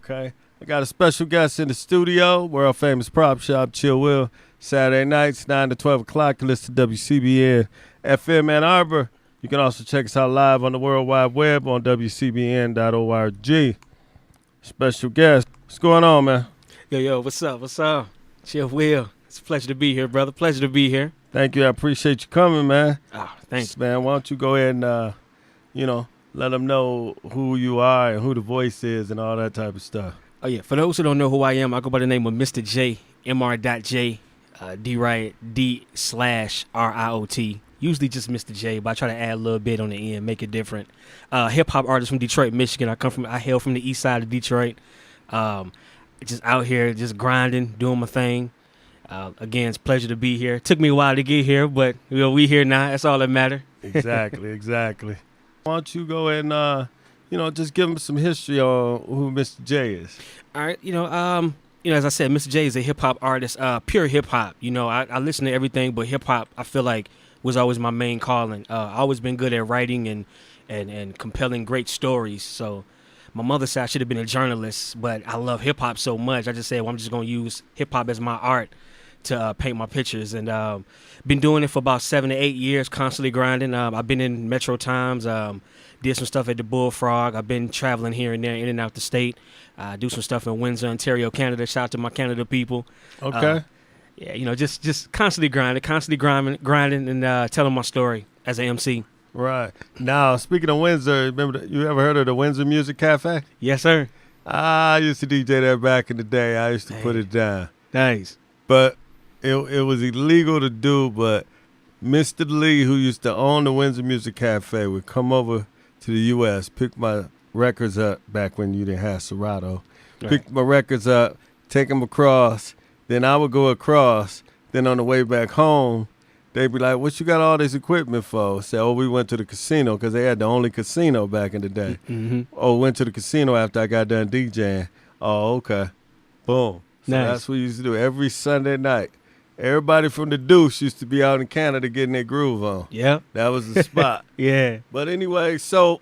Okay. I got a special guest in the studio, world famous prop shop, Chill Will. Saturday nights, 9 to 12 o'clock. Listen to WCBN FM Ann Arbor. You can also check us out live on the World Wide Web on WCBN.org. Special guest. What's going on, man? Yo, what's up? What's up? Chill Will. It's a pleasure to be here, brother. Pleasure to be here. Thank you. I appreciate you coming, man. Thanks. Man, why don't you go ahead and, let them know who you are and who the voice is and all that type of stuff. Oh, yeah. For those who don't know who I am, I go by the name of Mr.J, Mr.J, D-RIOT, D/RIOT. Usually just Mr. J, but I try to add a little bit on the end, make it different. Hip-hop artist from Detroit, Michigan. I hail from the east side of Detroit. Just out here, just grinding, doing my thing. Again, it's a pleasure to be here. It took me a while to get here, but we here now. That's all that matters. Exactly. Why don't you go ahead and, just give them some history on who Mr. J is. All right. As I said, Mr. J is a hip-hop artist, pure hip-hop. I listen to everything, but hip-hop, I feel like, was always my main calling. I always been good at writing and compelling great stories. So my mother said I should have been a journalist, but I love hip-hop so much. I just said, I'm just going to use hip-hop as my art to paint my pictures. And been doing it for about 7 to 8 years, constantly grinding. I've been in Metro Times, did some stuff at the Bullfrog. I've been traveling here and there, in and out the state. Do some stuff in Windsor, Ontario, Canada. Shout out to my Canada people. Okay. Just constantly grinding and telling my story as an MC. Right. Now, speaking of Windsor, remember, you ever heard of the Windsor Music Cafe? Yes, sir. I used to DJ there back in the day. I used to put it down. Nice. But it was illegal to do, but Mr. Lee, who used to own the Windsor Music Cafe, would come over to the U.S., pick my records up back when you didn't have Serato, pick my records up, take them across, then I would go across, then on the way back home, they'd be like, what you got all this equipment for? Say, we went to the casino, because they had the only casino back in the day. Mm-hmm. Went to the casino after I got done DJing. Oh, okay. Boom. So nice. That's what we used to do every Sunday night. Everybody from the Deuce used to be out in Canada getting their groove on. Yeah. That was the spot. Yeah. But anyway, so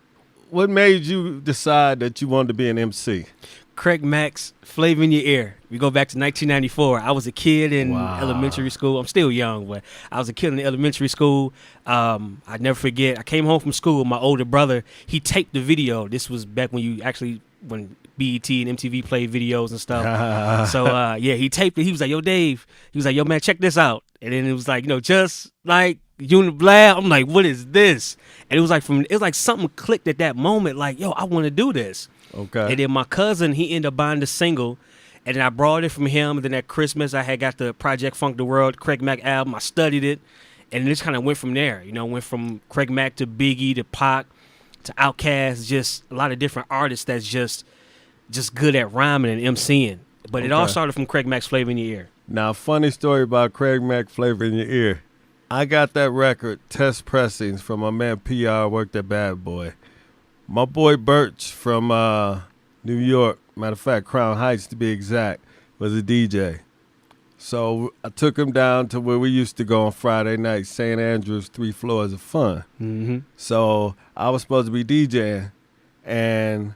what made you decide that you wanted to be an MC? Craig Mack's Flavor in Your Ear. We go back to 1994. I was a kid in elementary school. I'm still young, but I was a kid in elementary school. I'd never forget. I came home from school. My older brother, he taped the video. This was back when when BET and MTV played videos and stuff. So, he taped it. He was like, yo, Dave. He was like, yo, man, check this out. And then it was like, just like Uniblab. I'm like, what is this? And it was like something clicked at that moment. Like, yo, I want to do this. Okay. And then my cousin, he ended up buying the single. And then I borrowed it from him. And then at Christmas, I had got the Project Funk the World Craig Mack album. I studied it. And it just kind of went from there. Went from Craig Mack to Biggie to Pac to Outkast. Just a lot of different artists that's just good at rhyming and MCing. But it all started from Craig Mack's Flavor in Your Ear. Now, funny story about Craig Mack Flavor in Your Ear. I got that record, test pressings, from my man PR, worked at Bad Boy. My boy Birch from New York, matter of fact, Crown Heights to be exact, was a DJ. So I took him down to where we used to go on Friday night, St. Andrews, 3 Floors of Fun. Mm-hmm. So I was supposed to be DJing, and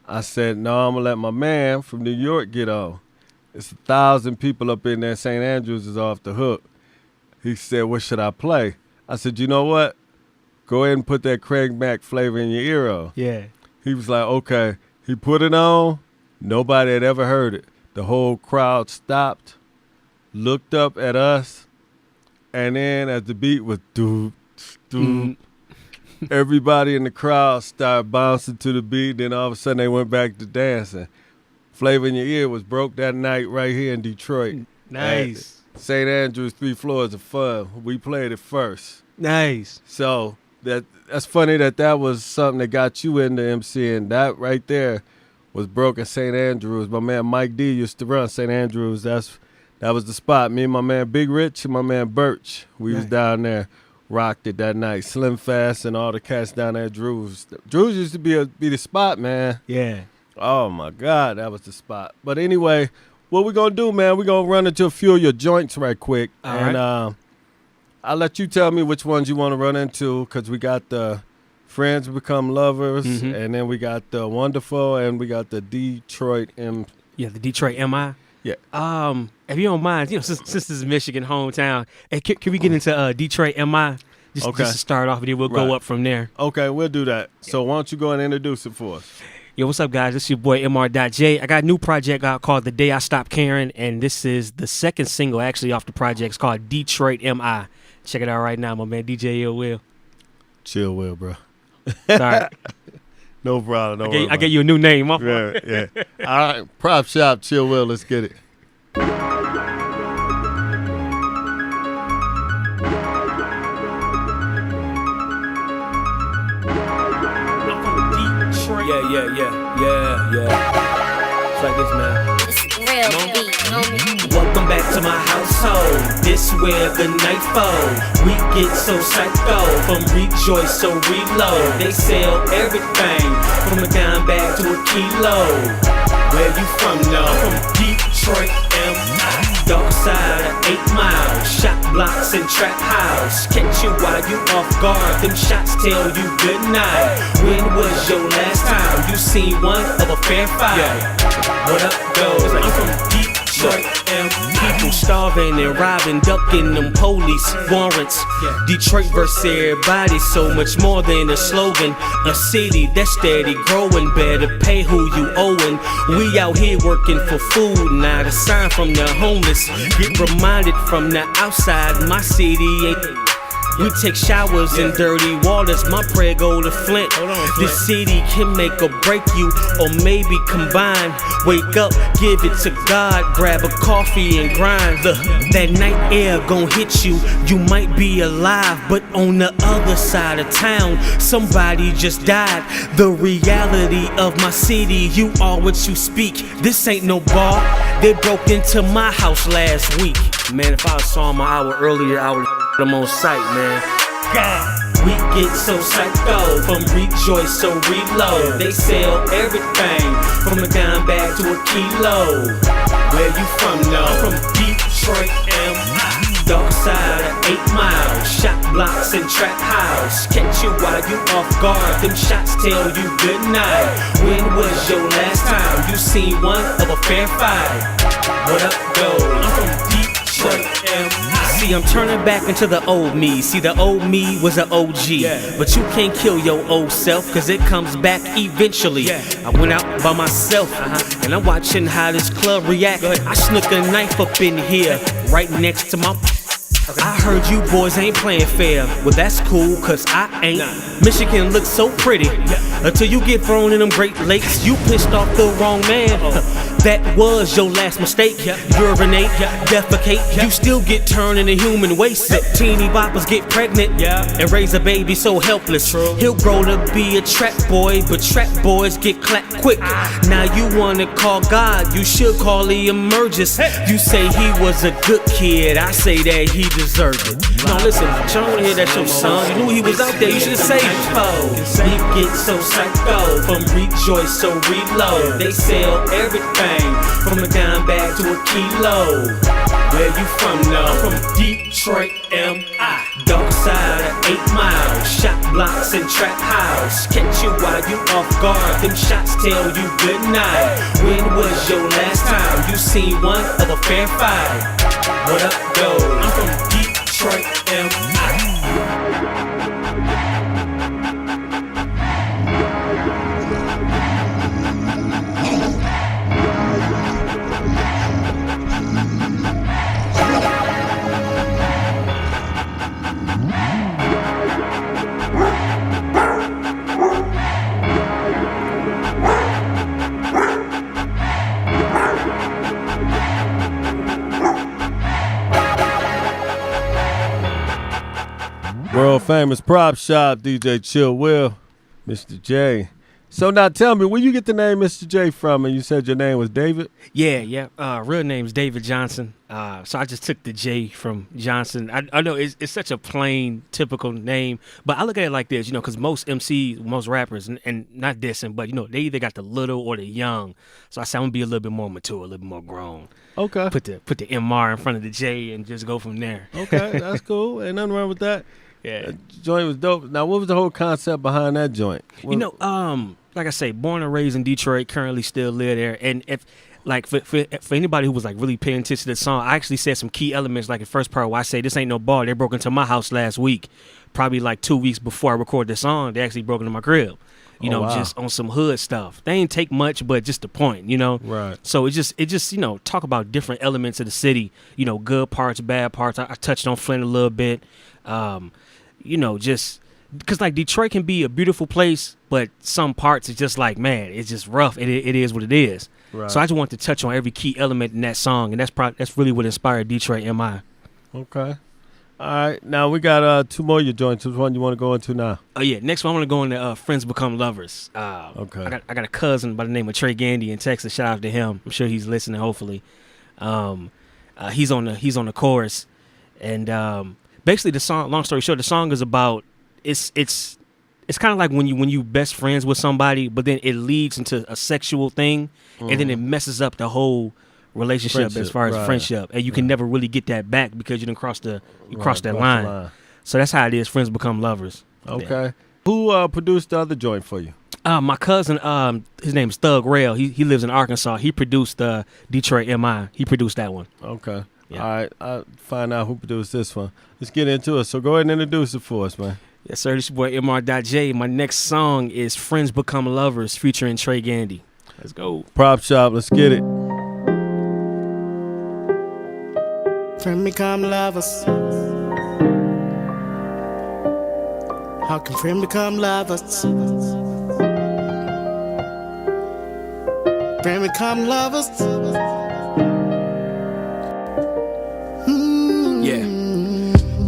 I said, no, I'm going to let my man from New York get on. It's 1,000 people up in there. St. Andrews is off the hook. He said, what should I play? I said, you know what? Go ahead and put that Craig Mack Flavor in Your Ear on. Yeah. He was like, okay. He put it on. Nobody had ever heard it. The whole crowd stopped, looked up at us, and then as the beat was doop, doop, everybody in the crowd started bouncing to the beat. Then all of a sudden they went back to dancing. Flavor in Your Ear was broke that night right here in Detroit. Nice. St. Andrews, 3 Floors of Fun. We played it first. Nice. So that's funny that was something that got you into MCing. That right there was broke at St. Andrews. My man Mike D used to run St. Andrews. That was the spot. Me and my man Big Rich and my man Birch, we was down there, rocked it that night. Slim Fast and all the cats down there at Drew's. Drew's used to be the spot, man. Yeah. Oh, my God, that was the spot. But anyway, what we going to do, man, we're going to run into a few of your joints right quick. All right. I'll let you tell me which ones you want to run into, because we got the Friends Become Lovers, and then we got the Wonderful, and we got the Detroit M. Yeah, the Detroit Em Eye. Yeah. If you don't mind, since this is Michigan hometown, hey, can we get into Detroit Em Eye? Just to start off, and then we'll go up from there. Okay, we'll do that. So why don't you go and introduce it for us? Yo, what's up, guys? This is your boy MR.J. I got a new project out called The Day I Stopped Caring, and this is the second single actually off the project. It's called Detroit Em Eye. Check it out right now, my man DJ Ill Will. Chill Will, bro. Sorry. No problem. I gave you a new name. My fault. Yeah. All right, Prop Shop, Chill Will. Let's get it. Yeah. It's like this, man. It's real beat, homie. Welcome back to my household. This where the night falls. We get so psycho from rejoice, so reload. They sell everything from a dime bag to a kilo. Where you from, no? From Detroit, M.I. Dark side of 8 Mile. Shot blocks and trap house. Catch you while you off guard. Them shots tell you good night. When was your last time you seen one of a fair fight? What up, goes? I'm from Detroit, and people starving and robbing, ducking them police warrants. Detroit versus everybody, so much more than a slogan. A city that's steady growing, better pay who you owing. We out here working for food, not a sign from the homeless. Get reminded from the outside, my city ain't. We take showers in dirty waters, my prayer go to Flint. This city can make or break you, or maybe combine. Wake up, give it to God, grab a coffee and grind. That night air gon' hit you, you might be alive, but on the other side of town, somebody just died. The reality of my city, you are what you speak. This ain't no bar, they broke into my house last week. Man, if I saw my hour earlier, I would them on sight, man. God, we get so psycho from rejoice, so reload. They sell everything from a dime bag to a kilo. Where you from, no? From Detroit, M.I. Dark side of 8 Mile. Shot blocks and trap house. Catch you while you off guard. Them shots tell you good night. When was your last time you seen one of a fair fight? What up, go? I'm from Detroit, M.I. See, I'm turning back into the old me. See, the old me was an OG. But you can't kill your old self, cause it comes back eventually. I went out by myself, and I'm watching how this club react. I snuck a knife up in here, right next to my... I heard you boys ain't playing fair. Well, that's cool, cause I ain't. Michigan looks so pretty until you get thrown in them Great Lakes. You pissed off the wrong man. That was your last mistake. Urinate, defecate, you still get turned into human waste. Teeny boppers get pregnant and raise a baby so helpless. He'll grow to be a trap boy, but trap boys get clapped quick. Now you wanna call God, you should call the emergence. You say he was a good kid, I say that he deserved it. No, listen, I don't wanna hear that your son. You knew he was out there, you should've saved him. We get so psycho from rejoice, so reload. They sell everything from a dime bag to a kilo. Where you from, no? From Detroit, M.I. Dark side of 8 Mile. Shot blocks and trap house. Catch you while you off guard. Them shots tell you good night. When was your last time you seen one of a fair fight? What up, go? I'm from Detroit, M.I. World famous Prop Shop, DJ Chill Will, Mr. J. So now tell me, where you get the name Mr. J from? And you said your name was David? Yeah. Real name's David Johnson. So I just took the J from Johnson. I know it's such a plain, typical name, but I look at it like this, because most MCs, most rappers, and not dissing, but they either got the little or the young. So I said I'm gonna be a little bit more mature, a little bit more grown. Okay. Put the MR in front of the J and just go from there. Okay, that's cool. Ain't nothing wrong with that. Yeah. That joint was dope. Now, what was the whole concept behind that joint? You know, like I say, born and raised in Detroit, currently still live there. And if like for anybody who was like really paying attention to the song, I actually said some key elements like the first part where I say this ain't no bar. They broke into my house last week, probably like 2 weeks before I recorded the song. They actually broke into my crib. You know, just on some hood stuff. They ain't take much, but just the point, you know? Right. So it just, you know, talk about different elements of the city, you know, good parts, bad parts. I touched on Flint a little bit. You know, just because like Detroit can be a beautiful place, but some parts it's just like, man, it's just rough. It is what it is. Right. So I just want to touch on every key element in that song, and that's really what inspired Dee Triot Em Eye. Okay. All right. Now we got 2 more of your joints. Which one you want to go into now? Oh yeah, next one I want to go into Friends Become Lovers. Okay. I got a cousin by the name of Trey Gandy in Texas. Shout out to him. I'm sure he's listening. Hopefully, he's on the chorus, and basically the song. Long story short, the song is about it's kind of like when you best friends with somebody, but then it leads into a sexual thing, and then it messes up the whole relationship as far as friendship, and you can never really get that back because you didn't cross that line. So that's how it is. Friends become lovers. Okay. Yeah. Who produced the other joint for you? My cousin, his name is Thug Rail. He lives in Arkansas. He produced Dee Triot Em Eye. He produced that one. Okay. Yeah. All right. I'll find out who produced this one. Let's get into it. So go ahead and introduce it for us, man. Yes, sir. This is your boy MR.J. My next song is Friends Become Lovers featuring Trey Gandy. Let's go. Prop Shop. Let's get it. Friends become lovers. How can friends become lovers? Friends become lovers.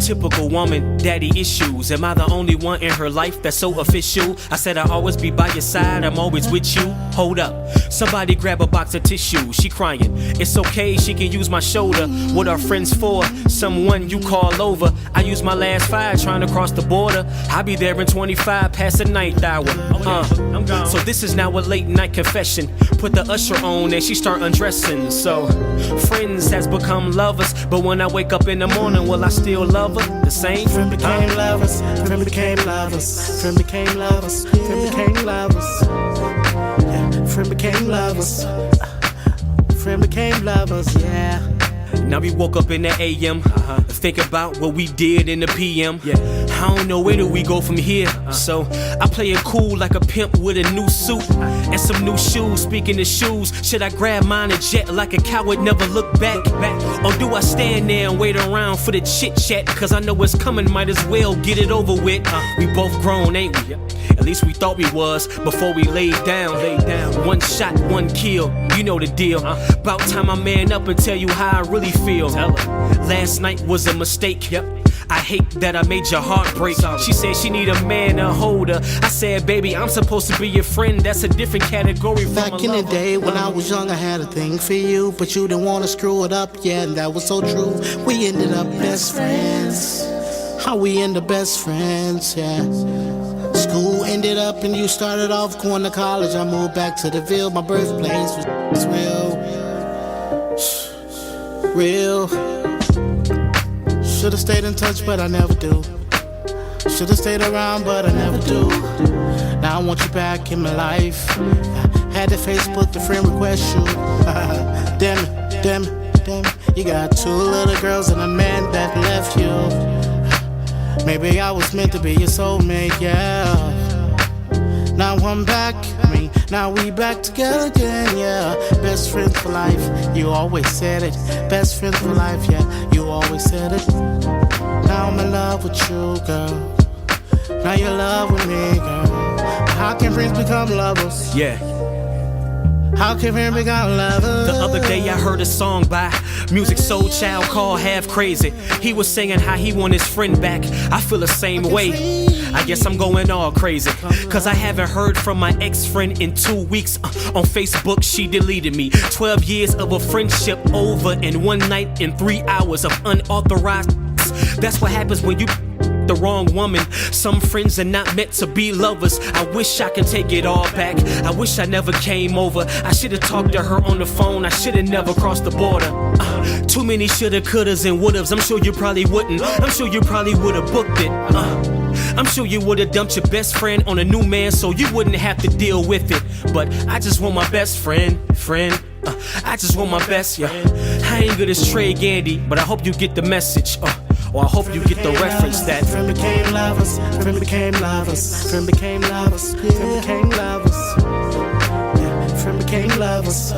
Typical woman, daddy issues. Am I the only one in her life that's so official? I said I'll always be by your side, I'm always with you. Hold up, somebody grab a box of tissue. She crying, it's okay, she can use my shoulder. What are friends for? Someone you call over. I use my last 5 trying to cross the border. I'll be there in 25 past the 9th hour. I'm gone. So this is now a late night confession. Put the usher on and she start undressing. So friends has become lovers, but when I wake up in the morning, will I still love her the same? Friend became lovers. Friend became lovers. Friend became lovers. Friend became lovers. Yeah. Friend became lovers. Friend became lovers. Yeah. Now we woke up in the AM, think about what we did in the PM. I don't know where do we go from here. So I play it cool like a pimp with a new suit and some new shoes. Speaking of shoes, should I grab mine and jet like a coward, never look back? Or do I stand there and wait around for the chit chat? Cause I know it's coming, might as well get it over with. We both grown, ain't we? At least we thought we was before we laid down. One shot, one kill, you know the deal. About time I man up and tell you how I really feel. Last night was a mistake. I hate that I made your heart break. She said she need a man to hold her. I said, baby, I'm supposed to be your friend. That's a different category from Back a in the lover. day when I was young, I had a thing for you, but you didn't want to screw it up. Yeah, and that was so true. We ended up best friends. How we end up best friends, yeah. School ended up and you started off going to college. I moved back to the Ville, my birthplace was real. Should've stayed in touch, but I never do. Should've stayed around, but I never do. Now I want you back in my life. Had to Facebook the friend request you. Damn it. You got 2 little girls and a man that left you. Maybe I was meant to be your soulmate, yeah. Now I'm back, now we back together again, yeah. Best friends for life, you always said it. Best friends for life, yeah, you always said it. Now I'm in love with you, girl. Now you're in love with me, girl. How can friends become lovers? Yeah. How can friends become lovers? The other day I heard a song by Music Soul Child called Half Crazy. He was singing how he want his friend back. I feel the same way. I guess I'm going all crazy, cause I haven't heard from my ex-friend in 2 weeks. On Facebook she deleted me. 12 years of a friendship over in 1 night and 3 hours of unauthorized. That's what happens when you the wrong woman. Some friends are not meant to be lovers. I wish I could take it all back. I wish I never came over. I should've talked to her on the phone. I should've never crossed the border. Too many shoulda, couldas, and wouldas. I'm sure you probably wouldn't. I'm sure you probably would've booked it. I'm sure you would've dumped your best friend on a new man so you wouldn't have to deal with it. But I just want my best friend. I just want my best, yeah. I ain't good as Trey Gandy, but I hope you get the message. Or I hope you get the reference that friend became lovers, friend became lovers, friend became lovers, friend became lovers, yeah, friend became lovers,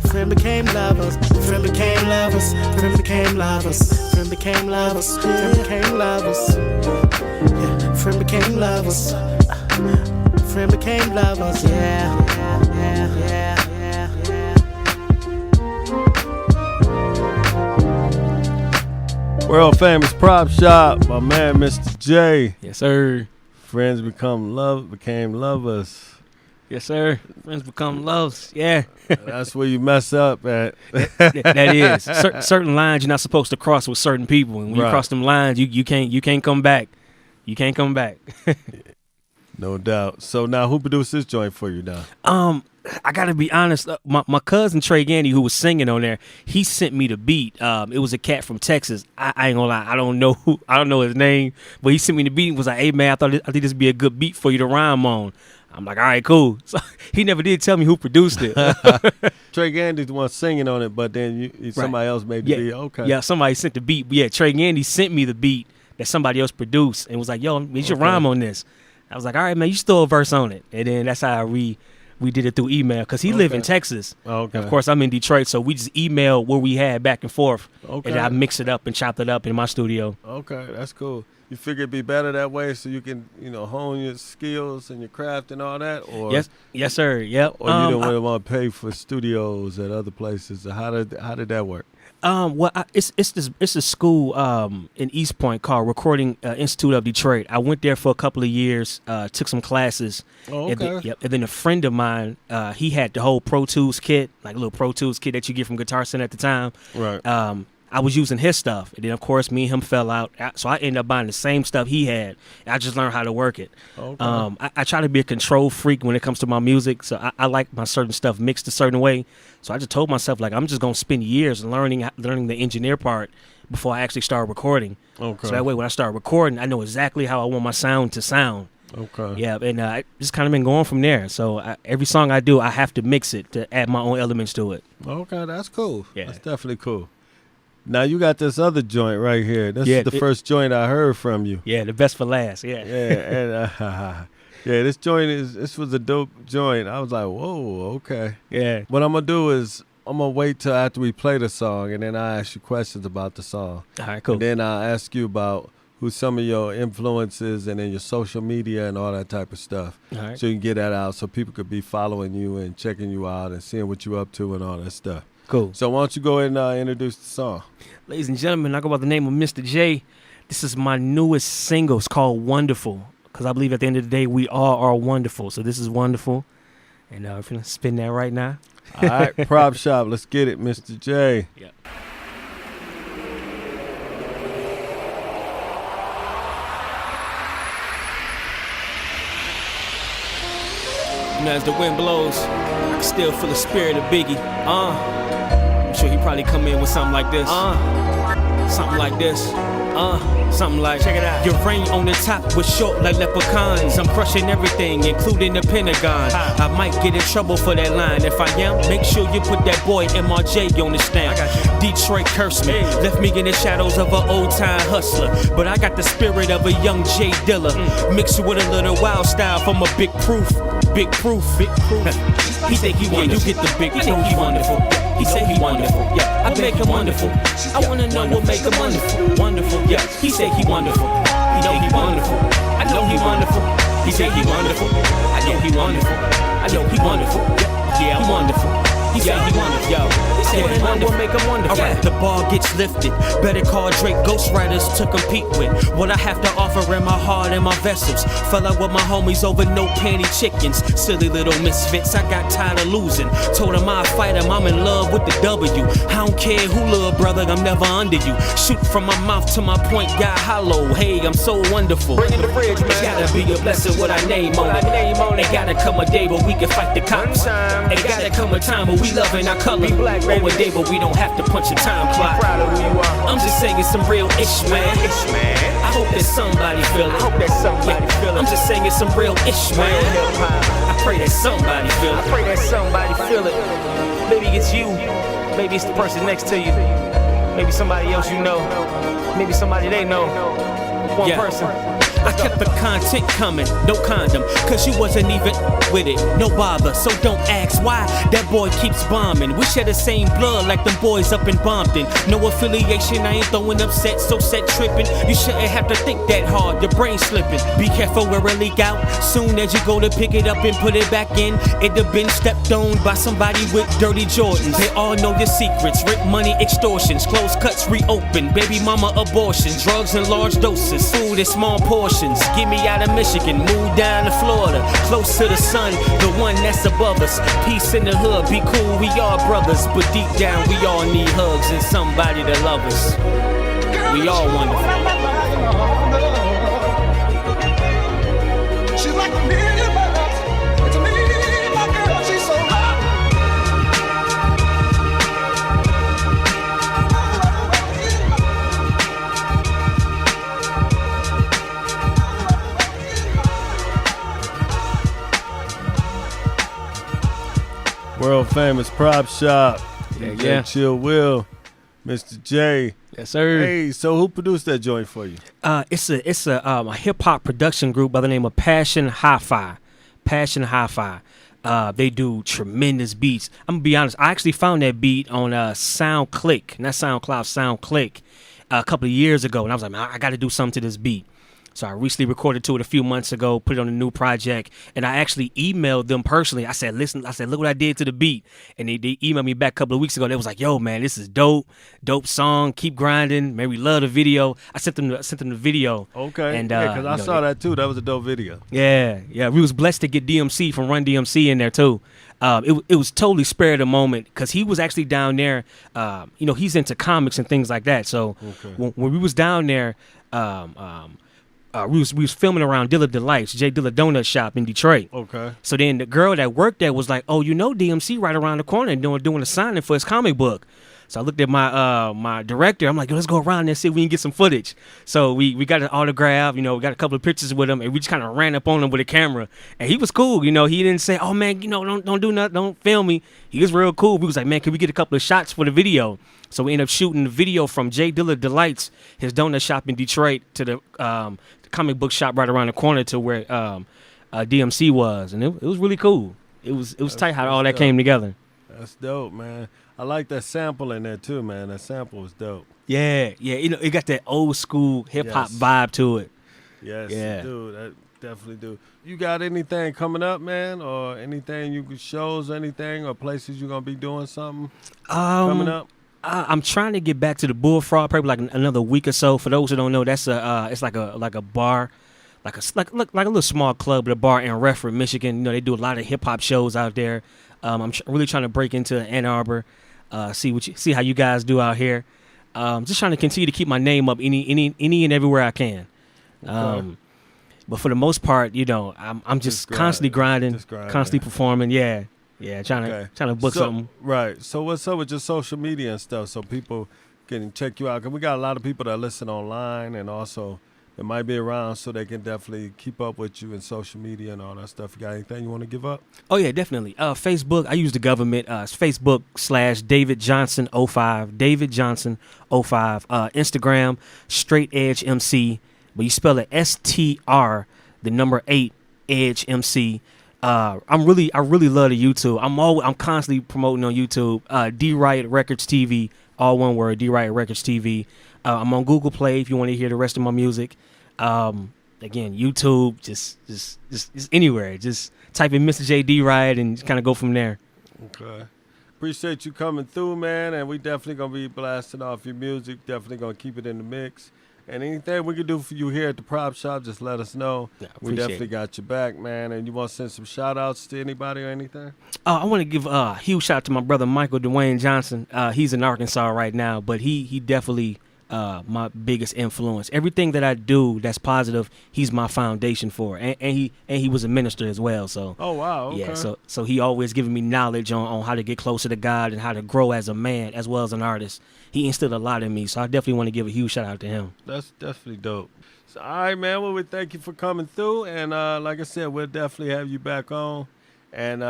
friend became lovers, friend became lovers, friend became lovers, friend became lovers, friend became lovers, yeah, friend became lovers, friend became lovers, yeah. World famous prop shop, my man Mr. J. Yes, sir. Friends became lovers. Yes, sir. Friends become loves. Yeah. That's where you mess up at. That is. Certain lines you're not supposed to cross with certain people. And when you cross them lines, you can't come back. You can't come back. No doubt. So now who produced this joint for you now? I gotta be honest. My cousin Trey Gandy, who was singing on there, he sent me the beat. It was a cat from Texas. I ain't gonna lie, I don't know his name, but he sent me the beat and was like, "Hey man, I think this would be a good beat for you to rhyme on." I'm like, "All right, cool." So he never did tell me who produced it. Trey Gandy's the one singing on it, but then somebody else made the beat. Okay. Yeah, somebody sent the beat. But yeah, Trey Gandy sent me the beat that somebody else produced and was like, "Yo, you should rhyme on this." I was like, "All right, man, you should throw a verse on it." And then that's how we did it through email because he lived in Texas. Okay. And of course, I'm in Detroit, so we just emailed what we had back and forth. Okay. And I mixed it up and chopped it up in my studio. Okay, that's cool. You figure it'd be better that way so you can, hone your skills and your craft and all that? Or Yes, sir. Yep. Or you don't really want to pay for studios at other places? How did that work? Well, it's a school in East Point called Recording Institute of Detroit. I went there for a couple of years, took some classes. Oh, okay. And then a friend of mine, he had the whole Pro Tools kit, like a little Pro Tools kit that you get from Guitar Center at the time. Right. I was using his stuff, and then of course me and him fell out, so I ended up buying the same stuff he had. I just learned how to work it. Okay. I try to be a control freak when it comes to my music, so I like my certain stuff mixed a certain way. So I just told myself, like, I'm just gonna spend years learning the engineer part before I actually start recording. Okay. So that way, when I start recording, I know exactly how I want my sound to sound. Okay. Yeah, and I just kind of been going from there. So every song I do, I have to mix it to add my own elements to it. Okay, that's cool. Yeah. That's definitely cool. Now you got this other joint right here. This is the first joint I heard from you. Yeah, the best for last. Yeah. Yeah, and this was a dope joint. I was like, whoa, okay. Yeah. What I'm gonna do is I'm gonna wait till after we play the song, and then I ask you questions about the song. All right, cool. And then I'll ask you about who some of your influences and then your social media and all that type of stuff. All right. So you can get that out so people could be following you and checking you out and seeing what you're up to and all that stuff. Cool. So why don't you go ahead and introduce the song? Ladies and gentlemen, I go by the name of Mr.J. This is my newest single. It's called Wonderful, because I believe at the end of the day, we all are wonderful. So this is wonderful. And we're going to spin that right now. All right, prop shop. Let's get it, Mr. J. Yep. As the wind blows, I can still feel the spirit of Biggie. I'm sure he probably come in with something like this. Something like this. Something like, check it out. Your rain on the top was short like leprechauns. I'm crushing everything, including the Pentagon. I might get in trouble for that line. If I am, make sure you put that boy MRJ on the stamp. Detroit cursed me, left me in the shadows of an old time hustler. But I got the spirit of a young J Dilla, mixed with a little wild style from a big proof. Big proof. He think he wonderful. You get the big proof. He wonderful. He say he wonderful. Yeah, I make him wonderful. I wanna know what make him wonderful. Wonderful. Yeah, he say he wonderful. He know he wonderful. I know he wonderful. He say he wonderful. I know he wonderful. I know he wonderful. Yeah, I'm wonderful. He say he wonderful. Yo, he say he wonderful. Make him wonderful. Alright, the bar gets lifted. Better call Drake ghostwriters to compete with what I have to offer in my heart and my vessels. Fell out with my homies over no panty chickens. Silly little misfits, I got tired of losing. Told him I'd fight him, I'm in love with the W. I don't care who, little brother, I'm never under you. Shoot from my mouth to my point, got hollow. Hey, I'm so wonderful. Bring in the fridge, man. It's gotta be a blessing with our name on it. Ain't gotta come a day where we can fight the cops. Ain't gotta come a time where we loving our color. Be black, baby. a day, but we don't have to punch a time clock. Proud of who you are. I'm just saying some real ish, man. I hope that somebody feel it. I'm just saying some real ish, man. I pray that somebody feel it. I pray that somebody feel it. Maybe it's you. Maybe it's the person next to you. Maybe somebody else you know. Maybe somebody they know. One person. I kept the content coming, no condom, cause you wasn't even with it, no bother. So don't ask why that boy keeps bombing. We share the same blood like them boys up in Bompton. No affiliation, I ain't throwing up sets, so set tripping. You shouldn't have to think that hard, your brain slipping. Be careful where it leak out. Soon as you go to pick it up and put it back in, it'd have been stepped on by somebody with dirty Jordans. They all know your secrets, rip money extortions, close cuts reopen, baby mama abortion, drugs in large doses, food in small portions. Get me out of Michigan, move down to Florida, close to the sun, the one that's above us. Peace in the hood, be cool, we all brothers, but deep down we all need hugs and somebody to love us. We all wonderful. She's like a million bucks. To me, my girl, she's so hot. World famous prop shop. Yeah. Chill Will, Mr.J. Yes, sir. Hey, so who produced that joint for you? It's a hip hop production group by the name of Passion Hi-Fi. Passion Hi-Fi. They do tremendous beats. I'm gonna be honest. I actually found that beat on SoundClick, not SoundCloud, SoundClick, a couple of years ago, and I was like, man, I got to do something to this beat. So I recently recorded to it a few months ago, put it on a new project, and I actually emailed them personally. I said, listen, look what I did to the beat. And they emailed me back a couple of weeks ago. They was like, yo, man, this is dope song, keep grinding. Man, we love the video. I sent them the video. Okay, and because I saw that too. That was a dope video. Yeah. We was blessed to get DMC from Run DMC in there too. It was totally spare of the moment because he was actually down there. He's into comics and things like that. So when we was down there, we was filming around Dilla Delights, J Dilla Donut Shop in Detroit. Okay. So then the girl that worked there was like, "Oh, DMC right around the corner and doing a signing for his comic book." So I looked at my director. I'm like, "Yo, let's go around there and see if we can get some footage." So we got an autograph. We got a couple of pictures with him, and we just kind of ran up on him with a camera. And he was cool. He didn't say, "Oh man, don't do nothing, don't film me." He was real cool. We was like, "Man, can we get a couple of shots for the video?" So we ended up shooting the video from J Dilla Delights, his donut shop in Detroit, to the comic book shop right around the corner to where DMC was, and it was really cool. It was tight how all that came together. That's dope, man. I like that sample in there too, man. That sample was dope. Yeah. It got that old school hip hop vibe to it. Yes, Yeah. dude. That definitely do. You got anything coming up, man, or anything you could shows, anything, or places you gonna be doing something coming up? I'm trying to get back to the Bullfrog, probably like another week or so. For those who don't know, that's it's like a bar, like a little small club, but a bar in Redford, Michigan. They do a lot of hip hop shows out there. I'm really trying to break into Ann Arbor, see how you guys do out here. Just trying to continue to keep my name up any and everywhere I can. Okay. But for the most part, I'm just constantly grinding, constantly performing. Yeah, trying to book something. Right. So what's up with your social media and stuff so people can check you out? Because we got a lot of people that listen online and also that might be around so they can definitely keep up with you in social media and all that stuff. You got anything you want to give up? Oh, yeah, definitely. Facebook, I use the government. It's Facebook/David Johnson 05, David Johnson 05. Instagram, Straight Edge MC, but you spell it STR, the number 8, Edge MC. I really love the YouTube. I'm constantly promoting on YouTube. D-RIOT Records TV, all one word, D-RIOT Records TV. I'm on Google Play if you want to hear the rest of my music. Again, YouTube, just anywhere. Just type in Mr.J D-RIOT and just kind of go from there. Okay. Appreciate you coming through, man, and we definitely going to be blasting off your music. Definitely going to keep it in the mix. And anything we can do for you here at the prop shop, just let us know. Yeah, we definitely got your back, man. And you want to send some shout-outs to anybody or anything? I want to give a huge shout out to my brother Michael Dwayne Johnson. He's in Arkansas right now, but he definitely my biggest influence. Everything that I do that's positive, he's my foundation for. And he was a minister as well. So Oh wow. Okay. yeah, so he always giving me knowledge on how to get closer to God and how to grow as a man as well as an artist. He instilled a lot in me, so I definitely want to give a huge shout out to him. That's definitely dope. So, all right, man. Well, we thank you for coming through, and like I said, we'll definitely have you back on. And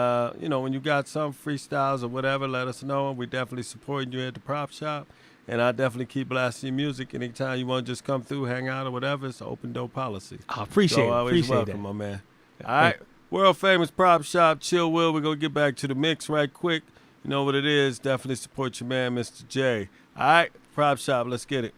you know, when you got some freestyles or whatever, let us know. We definitely supporting you at the prop shop, and I definitely keep blasting your music anytime you want to just come through, hang out or whatever. It's an open door policy. I appreciate So it. always Appreciate welcome, that. my man. All right, world famous prop shop, Chill Will. We're gonna get back to the mix right quick. You know what it is. Definitely support your man, Mr. J. All right, prop shop. Let's get it.